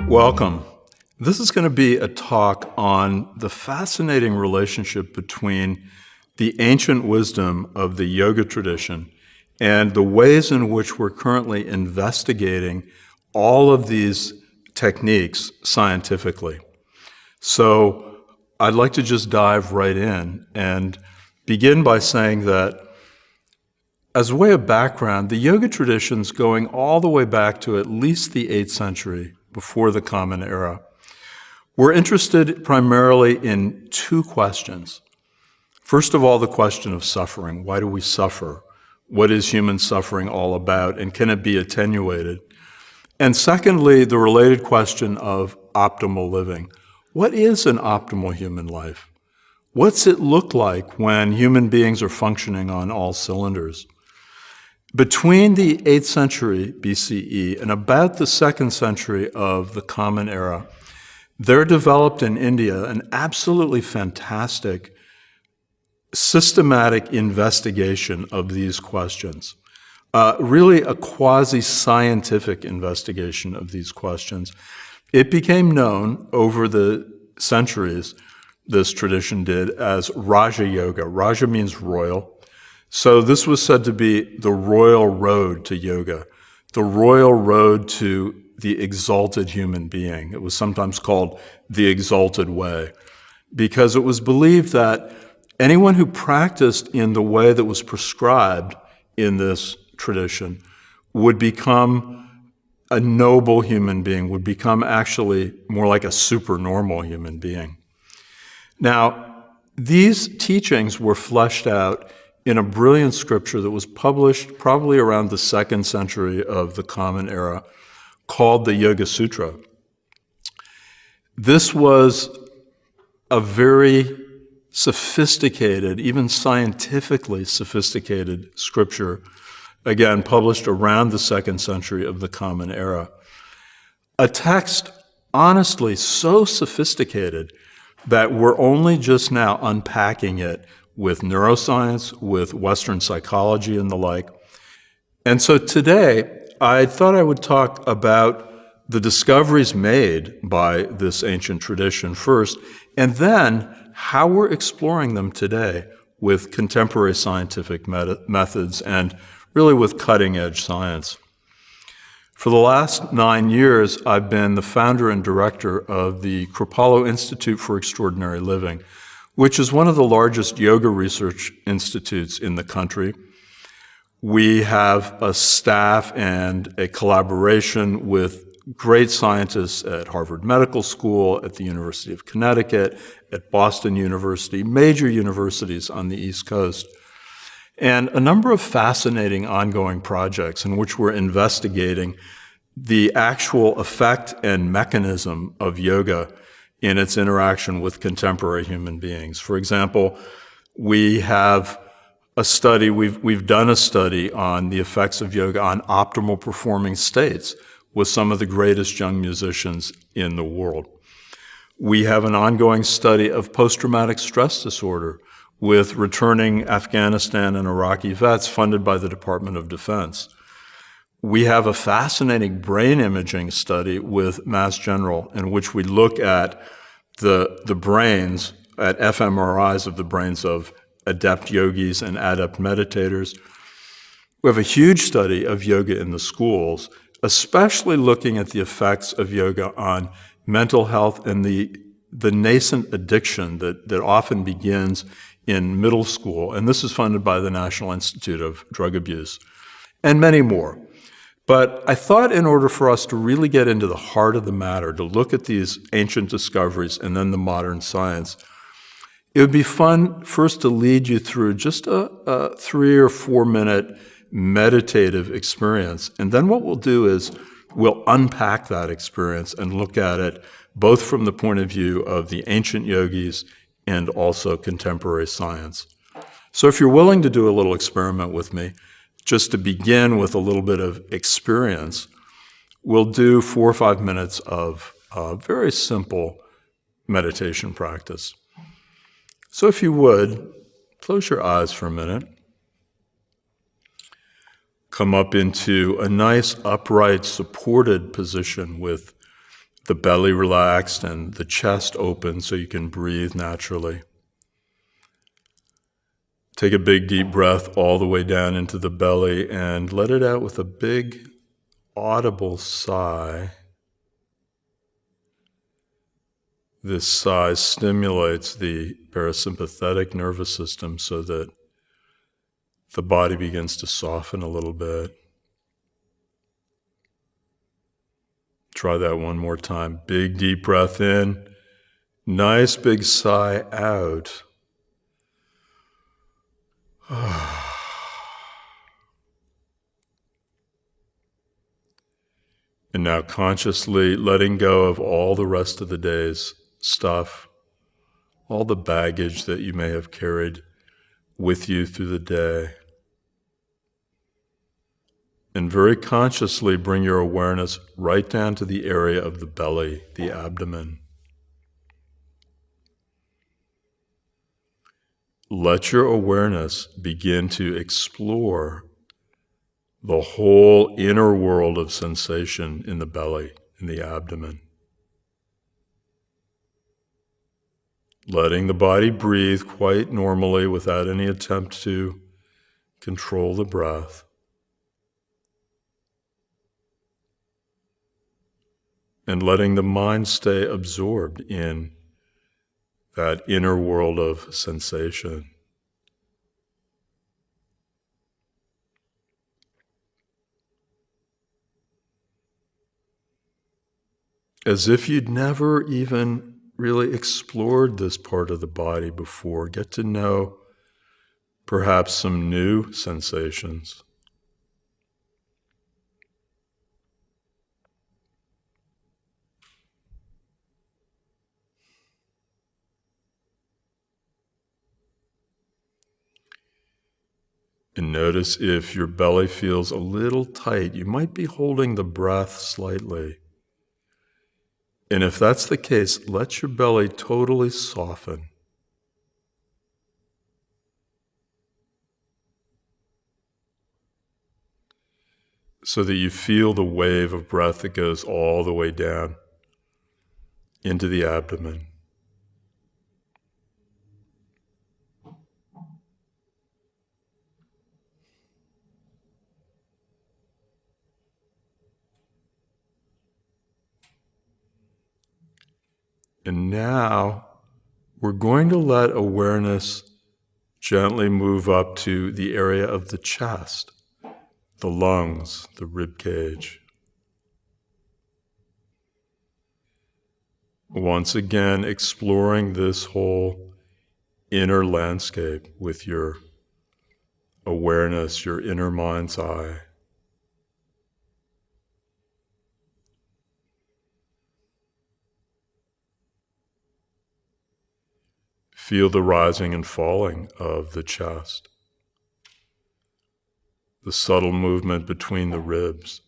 Welcome. This is going to be a talk on the fascinating relationship between the ancient wisdom of the yoga tradition and the ways in which we're currently investigating all of these techniques scientifically. So I'd like to just dive right in and begin by saying that as a way of background, the yoga traditions going all the way back to at least the 8th century, before the Common Era, we're interested primarily in two questions. First of all, the question of suffering. Why do we suffer? What is human suffering all about, and can it be attenuated? And secondly, the related question of optimal living. What is an optimal human life? What's it look like when human beings are functioning on all cylinders? Between the 8th century BCE and about the 2nd century of the Common Era, there developed in India an absolutely fantastic systematic investigation of these questions, really a quasi-scientific investigation of these questions. It became known over the centuries, this tradition did, as Raja Yoga. Raja means royal. So this was said to be the royal road to yoga, the royal road to the exalted human being. It was sometimes called the exalted way, because it was believed that anyone who practiced in the way that was prescribed in this tradition would become a noble human being, would become actually more like a supernormal human being. Now, these teachings were fleshed out in a brilliant scripture that was published probably around the 2nd century of the Common Era, called the Yoga Sutra. This was a very sophisticated, even scientifically sophisticated scripture, again, published around the 2nd century of the Common Era. A text, honestly, so sophisticated that we're only just now unpacking it with neuroscience, with Western psychology and the like. And so today, I thought I would talk about the discoveries made by this ancient tradition first, and then how we're exploring them today with contemporary scientific methods and really with cutting-edge science. For the last 9 years, I've been the founder and director of the Kripalu Institute for Extraordinary Living, which is one of the largest yoga research institutes in the country. We have a staff and a collaboration with great scientists at Harvard Medical School, at the University of Connecticut, at Boston University, major universities on the East Coast, and a number of fascinating ongoing projects in which we're investigating the actual effect and mechanism of yoga in its interaction with contemporary human beings. For example, we have a study, we've done a study on the effects of yoga on optimal performing states with some of the greatest young musicians in the world. We have an ongoing study of post-traumatic stress disorder with returning Afghanistan and Iraqi vets funded by the Department of Defense. We have a fascinating brain imaging study with Mass General in which we look at the brains, at fMRIs of the brains of adept yogis and adept meditators. We have a huge study of yoga in the schools, especially looking at the effects of yoga on mental health and the nascent addiction that often begins in middle school. And this is funded by the National Institute of Drug Abuse, and many more. But I thought in order for us to really get into the heart of the matter, to look at these ancient discoveries and then the modern science, it would be fun first to lead you through just a 3 or 4 minute meditative experience. And then what we'll do is we'll unpack that experience and look at it both from the point of view of the ancient yogis and also contemporary science. So if you're willing to do a little experiment with me, just to begin with a little bit of experience, we'll do 4 or 5 minutes of very simple meditation practice. So if you would, Close your eyes for a minute. Come up into a nice, upright, supported position with the belly relaxed and the chest open so you can breathe naturally. Take a big, deep breath all the way down into the belly and let it out with a big, audible sigh. This sigh stimulates the parasympathetic nervous system so that the body begins to soften a little bit. Try that one more time. Big, deep breath in. Nice, big sigh out. And now consciously letting go of all the rest of the day's stuff, all the baggage that you may have carried with you through the day. And very consciously bring your awareness right down to the area of the belly, the abdomen. Let your awareness begin to explore the whole inner world of sensation in the belly, in the abdomen. Letting the body breathe quite normally without any attempt to control the breath. And letting the mind stay absorbed in that inner world of sensation. As if you'd never even really explored this part of the body before. Get to know perhaps some new sensations. And notice if your belly feels a little tight, you might be holding the breath slightly. And if that's the case, let your belly totally soften. So that you feel the wave of breath that goes all the way down into the abdomen. And now we're going to let awareness gently move up to the area of the chest, the lungs, the rib cage. Once again, exploring this whole inner landscape with your awareness, your inner mind's eye. Feel the rising and falling of the chest, the subtle movement between the ribs.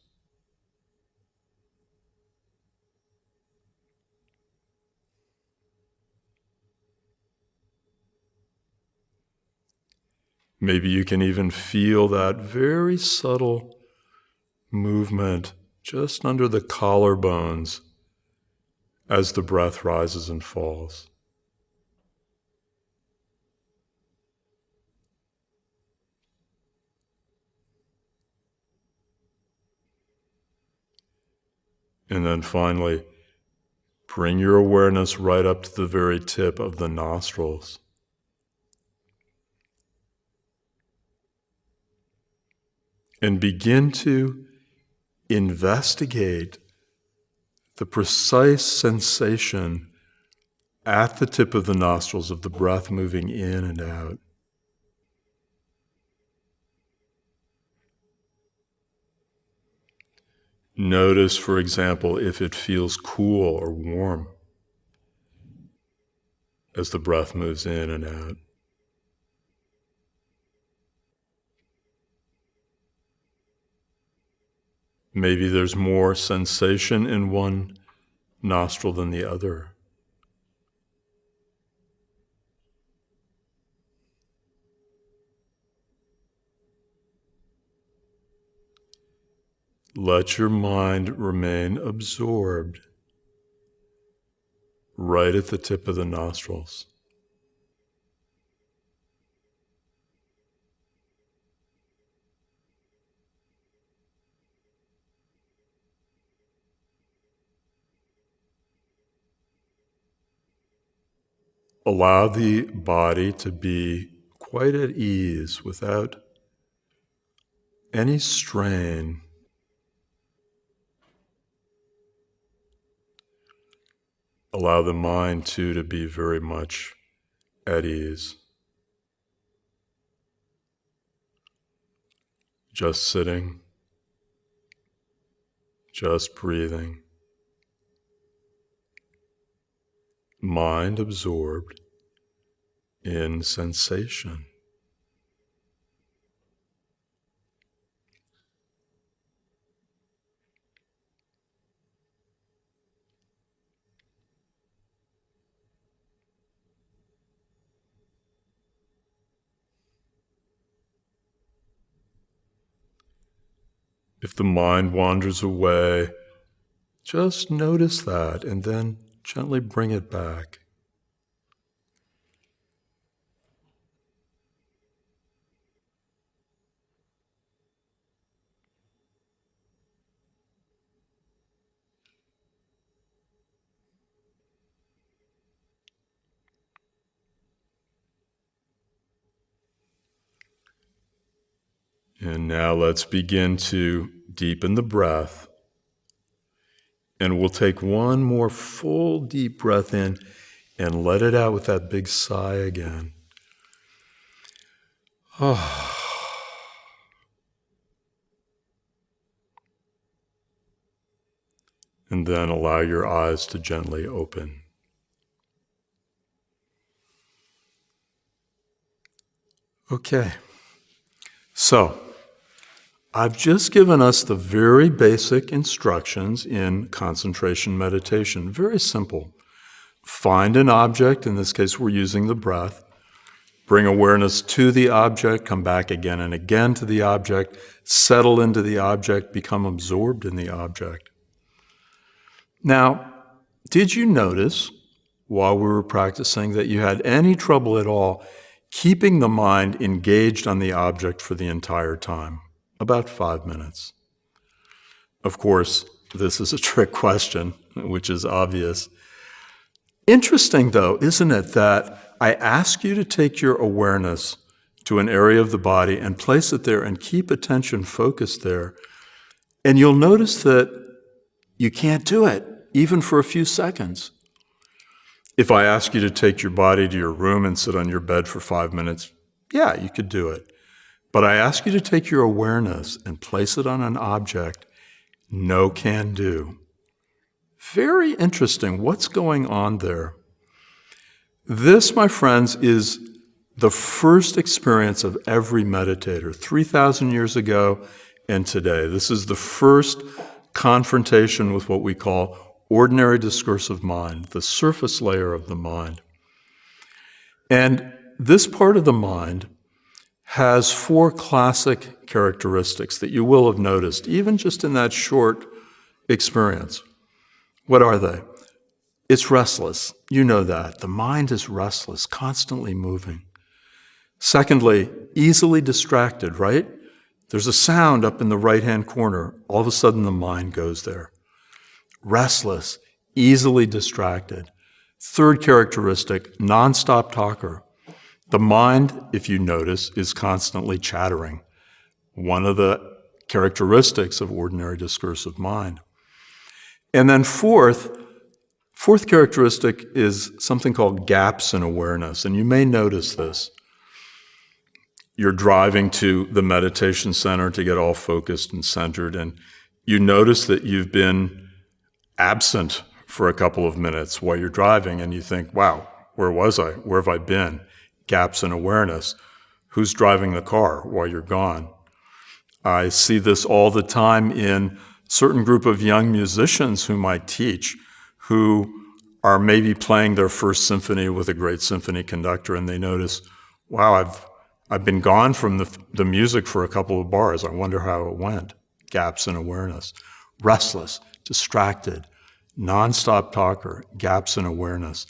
Maybe you can even feel that very subtle movement just under the collarbones as the breath rises and falls. And then finally, bring your awareness right up to the very tip of the nostrils. And begin to investigate the precise sensation at the tip of the nostrils of the breath moving in and out. Notice, for example, if it feels cool or warm as the breath moves in and out. Maybe there's more sensation in one nostril than the other. let your mind remain absorbed right at the tip of the nostrils. Allow the body to be quite at ease without any strain. Allow the mind too to be very much at ease. Just sitting, just breathing. Mind absorbed in sensation. If the mind wanders away, just notice that and then gently bring it back. And now let's begin to deepen the breath. And we'll take one more full deep breath in and let it out with that big sigh again. Oh. And then allow your eyes to gently open. Okay. So, I've just given us the very basic instructions in concentration meditation. Very simple. Find an object, in this case we're using the breath. Bring awareness to the object, come back again and again to the object, settle into the object, become absorbed in the object. Now, did you notice while we were practicing that you had any trouble at all keeping the mind engaged on the object for the entire time? About 5 minutes. Of course, this is a trick question, which is obvious. Interesting, though, isn't it, that I ask you to take your awareness to an area of the body and place it there and keep attention focused there, and you'll notice that you can't do it, even for a few seconds. If I ask you to take your body to your room and sit on your bed for 5 minutes, yeah, you could do it. But I ask you to take your awareness and place it on an object, no can do. Very interesting. What's going on there? This, my friends, is the first experience of every meditator, 3,000 years ago and today. This is the first confrontation with what we call ordinary discursive mind, the surface layer of the mind. And this part of the mind has 4 classic characteristics that you will have noticed, even just in that short experience. What are they? It's restless. You know that. The mind is restless, constantly moving. Secondly, easily distracted, right? There's a sound up in the right-hand corner. All of a sudden, the mind goes there. Restless, easily distracted. Third characteristic, nonstop talker. The mind, if you notice, is constantly chattering. One of the characteristics of ordinary discursive mind. And then fourth characteristic is something called gaps in awareness. And you may notice this. You're driving to the meditation center to get all focused and centered, and you notice that you've been absent for a couple of minutes while you're driving, and you think, wow, where was I? Where have I been? Gaps in awareness. Who's driving the car while you're gone? I see this all the time in certain group of young musicians whom I teach, who are maybe playing their first symphony with a great symphony conductor, and they notice, wow, I've been gone from the music for a couple of bars. I wonder how it went. gaps in awareness. Restless, distracted, nonstop talker, gaps in awareness.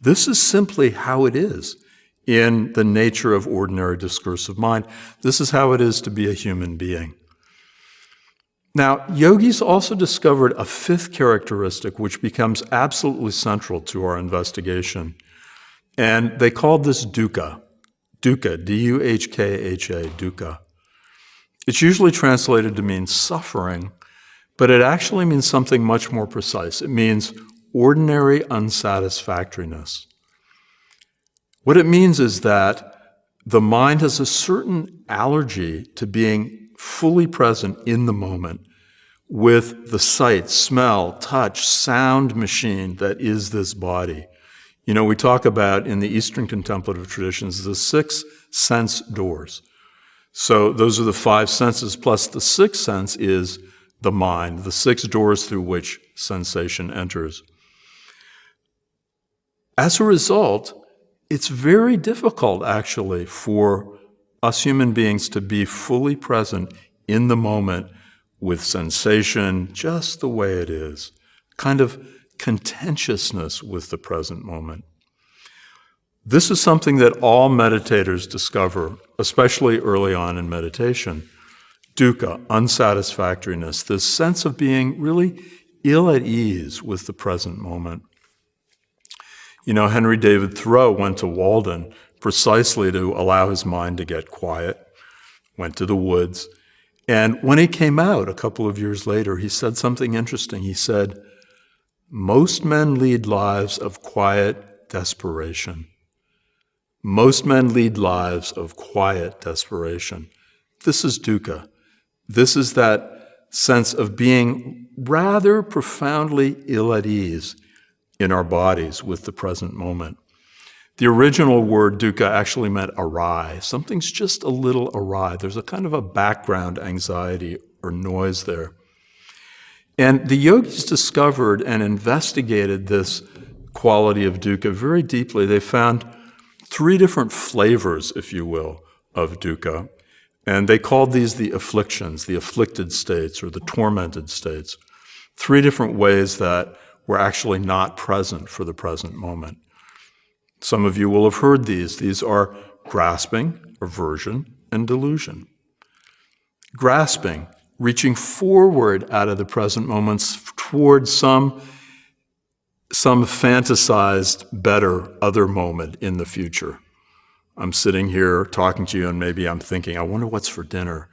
This is simply how it is in the nature of ordinary discursive mind. This is how it is to be a human being. Now, yogis also discovered a fifth characteristic which becomes absolutely central to our investigation, and they called this dukkha. Dukkha, D-U-H-K-H-A, dukkha. It's usually translated to mean suffering, but it actually means something much more precise. It means ordinary unsatisfactoriness. What it means is that the mind has a certain allergy to being fully present in the moment with the sight, smell, touch, sound machine that is this body. You know, we talk about in the Eastern contemplative traditions the 6 sense doors. So those are the 5 senses, plus the 6th sense is the mind, the 6 doors through which sensation enters. As a result, it's very difficult, actually, for us human beings to be fully present in the moment with sensation just the way it is, kind of contentiousness with the present moment. This is something that all meditators discover, especially early on in meditation. Dukkha, unsatisfactoriness, this sense of being really ill at ease with the present moment. You know, Henry David Thoreau went to Walden precisely to allow his mind to get quiet, went to the woods, and when he came out a couple of years later, he said something interesting. He said, "Most men lead lives of quiet desperation. Most men lead lives of quiet desperation." This is dukkha. This is that sense of being rather profoundly ill at ease in our bodies with the present moment. The original word dukkha actually meant awry. Something's just a little awry. There's a kind of a background anxiety or noise there. And the yogis discovered and investigated this quality of dukkha very deeply. They found 3 different flavors, if you will, of dukkha. And they called these the afflictions, the afflicted states or the tormented states. 3 different ways that we're actually not present for the present moment. Some of you will have heard these. These are grasping, aversion, and delusion. Grasping, reaching forward out of the present moments towards some fantasized, better other moment in the future. I'm sitting here talking to you and maybe I'm thinking, I wonder what's for dinner.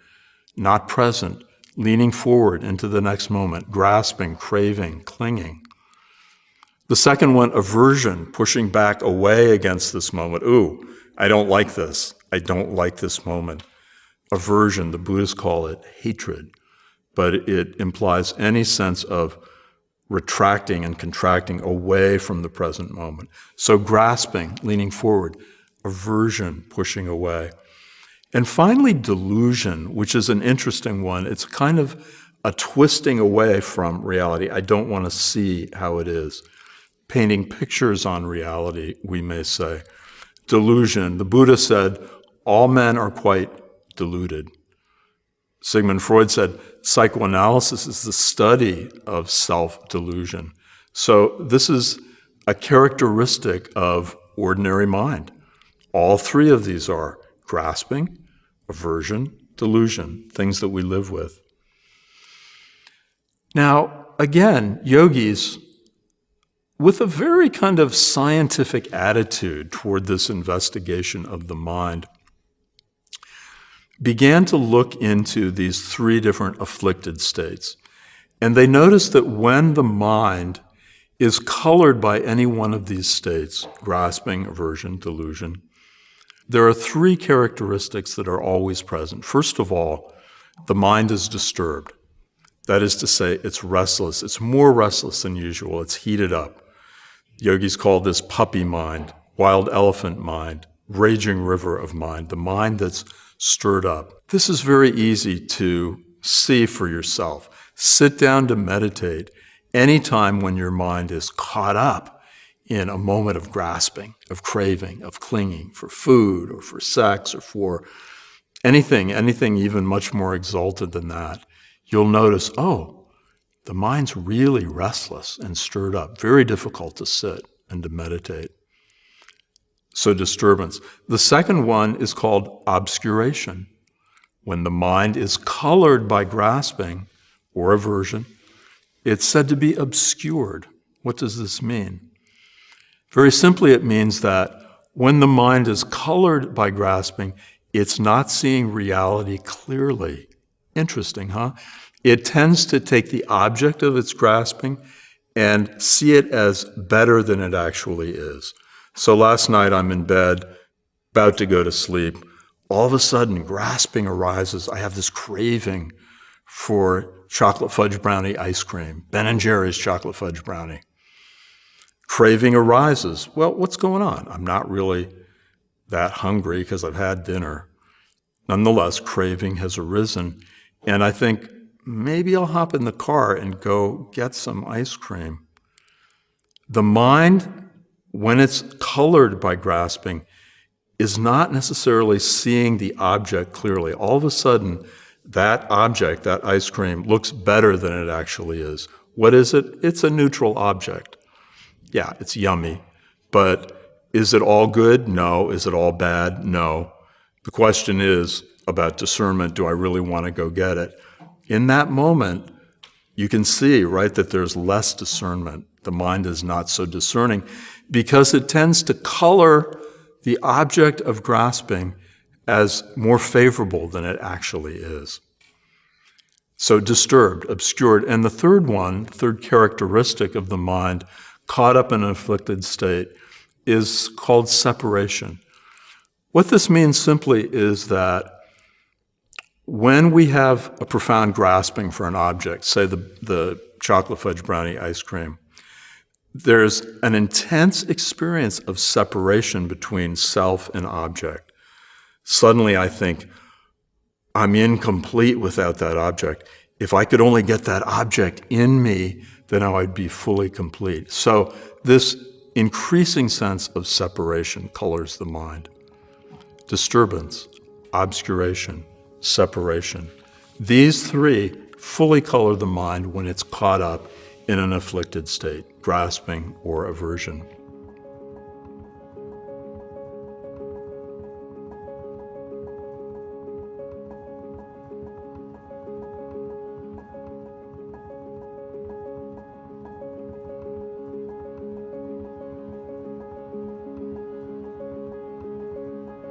Not present, leaning forward into the next moment, grasping, craving, clinging. The second one, aversion, pushing back away against this moment. Ooh, I don't like this. I don't like this moment. Aversion, the Buddhists call it hatred, but it implies any sense of retracting and contracting away from the present moment. So grasping, leaning forward, aversion, pushing away. And finally, delusion, which is an interesting one. It's kind of a twisting away from reality. I don't want to see how it is. Painting pictures on reality, we may say. Delusion. The Buddha said, all men are quite deluded. Sigmund Freud said, psychoanalysis is the study of self-delusion. So this is a characteristic of ordinary mind. All 3 of these are grasping, aversion, delusion, things that we live with. Now, again, yogis, with a very kind of scientific attitude toward this investigation of the mind, began to look into these 3 different afflicted states. And they noticed that when the mind is colored by any one of these states, grasping, aversion, delusion, there are 3 characteristics that are always present. First of all, the mind is disturbed. That is to say, it's restless. It's more restless than usual. It's heated up. Yogis call this puppy mind, wild elephant mind, raging river of mind, the mind that's stirred up. This is very easy to see for yourself. Sit down to meditate anytime when your mind is caught up in a moment of grasping, of craving, of clinging for food or for sex or for anything even much more exalted than that. you'll notice, oh, the mind's really restless and stirred up, very difficult to sit and to meditate. So disturbance. The second one is called obscuration. When the mind is colored by grasping or aversion, it's said to be obscured. What does this mean? Very simply, it means that when the mind is colored by grasping, it's not seeing reality clearly. Interesting, huh? It tends to take the object of its grasping and see it as better than it actually is. So last night I'm in bed, about to go to sleep. All of a sudden, grasping arises. I have this craving for chocolate fudge brownie ice cream, Ben & Jerry's chocolate fudge brownie. Craving arises. Well, what's going on? I'm not really that hungry because I've had dinner. Nonetheless, craving has arisen. And I think, maybe I'll hop in the car and go get some ice cream. The mind, when it's colored by grasping, is not necessarily seeing the object clearly. All of a sudden, that object, that ice cream, looks better than it actually is. What is it? It's a neutral object. Yeah, it's yummy, but is it all good? No. Is it all bad? No. The question is about discernment. Do I really want to go get it? In that moment, you can see, right, that there's less discernment. The mind is not so discerning because it tends to color the object of grasping as more favorable than it actually is. So disturbed, obscured. And the third characteristic of the mind caught up in an afflicted state is called separation. What this means simply is that when we have a profound grasping for an object, say the chocolate fudge brownie ice cream, there's an intense experience of separation between self and object. Suddenly I think, I'm incomplete without that object. If I could only get that object in me, then I would be fully complete. So this increasing sense of separation colors the mind. Disturbance, obscuration, separation. These three fully color the mind when it's caught up in an afflicted state, grasping or aversion.